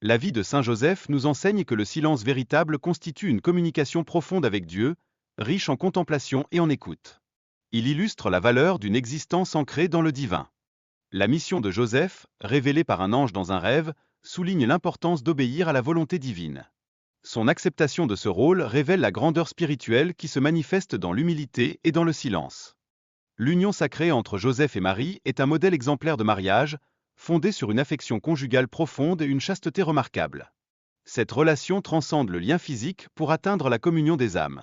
La vie de Saint Joseph nous enseigne que le silence véritable constitue une communication profonde avec Dieu, riche en contemplation et en écoute. Il illustre la valeur d'une existence ancrée dans le divin. La mission de Joseph, révélée par un ange dans un rêve, souligne l'importance d'obéir à la volonté divine. Son acceptation de ce rôle révèle la grandeur spirituelle qui se manifeste dans l'humilité et dans le silence. L'union sacrée entre Joseph et Marie est un modèle exemplaire de mariage, fondé sur une affection conjugale profonde et une chasteté remarquable. Cette relation transcende le lien physique pour atteindre la communion des âmes.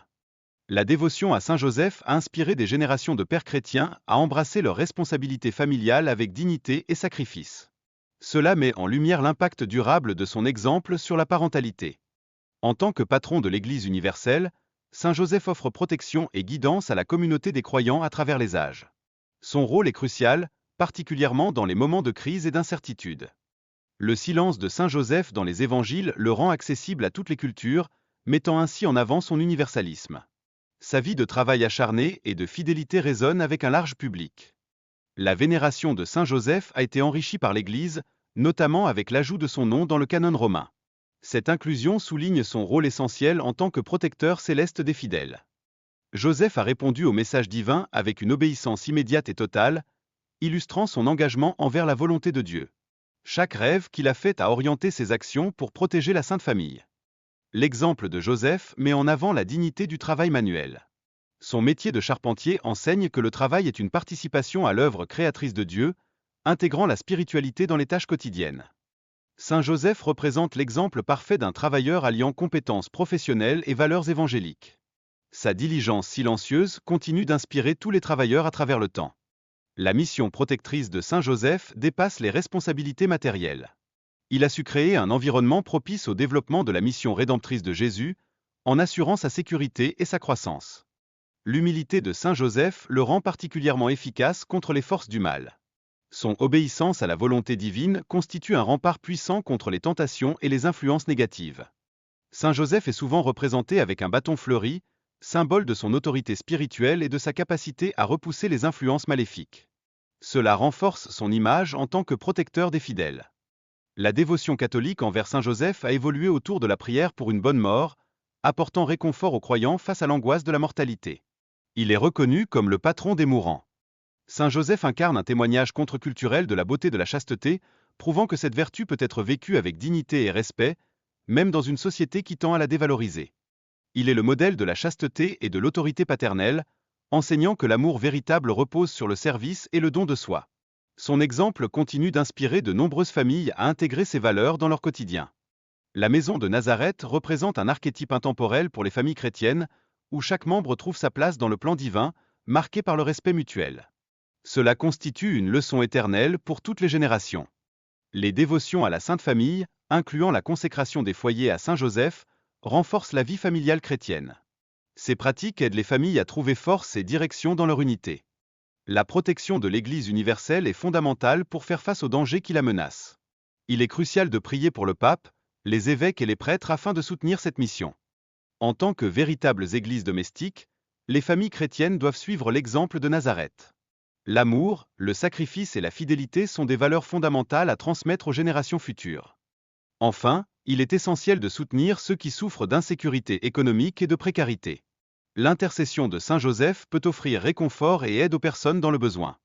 La dévotion à Saint Joseph a inspiré des générations de pères chrétiens à embrasser leurs responsabilités familiales avec dignité et sacrifice. Cela met en lumière l'impact durable de son exemple sur la parentalité. En tant que patron de l'Église universelle, Saint Joseph offre protection et guidance à la communauté des croyants à travers les âges. Son rôle est crucial, particulièrement dans les moments de crise et d'incertitude. Le silence de Saint Joseph dans les évangiles le rend accessible à toutes les cultures, mettant ainsi en avant son universalisme. Sa vie de travail acharné et de fidélité résonne avec un large public. La vénération de Saint Joseph a été enrichie par l'Église, notamment avec l'ajout de son nom dans le canon romain. Cette inclusion souligne son rôle essentiel en tant que protecteur céleste des fidèles. Joseph a répondu au message divin avec une obéissance immédiate et totale, illustrant son engagement envers la volonté de Dieu. Chaque rêve qu'il a fait a orienté ses actions pour protéger la Sainte Famille. L'exemple de Joseph met en avant la dignité du travail manuel. Son métier de charpentier enseigne que le travail est une participation à l'œuvre créatrice de Dieu, intégrant la spiritualité dans les tâches quotidiennes. Saint Joseph représente l'exemple parfait d'un travailleur alliant compétences professionnelles et valeurs évangéliques. Sa diligence silencieuse continue d'inspirer tous les travailleurs à travers le temps. La mission protectrice de Saint Joseph dépasse les responsabilités matérielles. Il a su créer un environnement propice au développement de la mission rédemptrice de Jésus, en assurant sa sécurité et sa croissance. L'humilité de Saint Joseph le rend particulièrement efficace contre les forces du mal. Son obéissance à la volonté divine constitue un rempart puissant contre les tentations et les influences négatives. Saint Joseph est souvent représenté avec un bâton fleuri, symbole de son autorité spirituelle et de sa capacité à repousser les influences maléfiques. Cela renforce son image en tant que protecteur des fidèles. La dévotion catholique envers Saint Joseph a évolué autour de la prière pour une bonne mort, apportant réconfort aux croyants face à l'angoisse de la mortalité. Il est reconnu comme le patron des mourants. Saint Joseph incarne un témoignage contre-culturel de la beauté de la chasteté, prouvant que cette vertu peut être vécue avec dignité et respect, même dans une société qui tend à la dévaloriser. Il est le modèle de la chasteté et de l'autorité paternelle, enseignant que l'amour véritable repose sur le service et le don de soi. Son exemple continue d'inspirer de nombreuses familles à intégrer ces valeurs dans leur quotidien. La maison de Nazareth représente un archétype intemporel pour les familles chrétiennes, où chaque membre trouve sa place dans le plan divin, marqué par le respect mutuel. Cela constitue une leçon éternelle pour toutes les générations. Les dévotions à la Sainte Famille, incluant la consécration des foyers à Saint Joseph, renforcent la vie familiale chrétienne. Ces pratiques aident les familles à trouver force et direction dans leur unité. La protection de l'Église universelle est fondamentale pour faire face aux dangers qui la menacent. Il est crucial de prier pour le pape, les évêques et les prêtres afin de soutenir cette mission. En tant que véritables églises domestiques, les familles chrétiennes doivent suivre l'exemple de Nazareth. L'amour, le sacrifice et la fidélité sont des valeurs fondamentales à transmettre aux générations futures. Enfin, il est essentiel de soutenir ceux qui souffrent d'insécurité économique et de précarité. L'intercession de Saint Joseph peut offrir réconfort et aide aux personnes dans le besoin.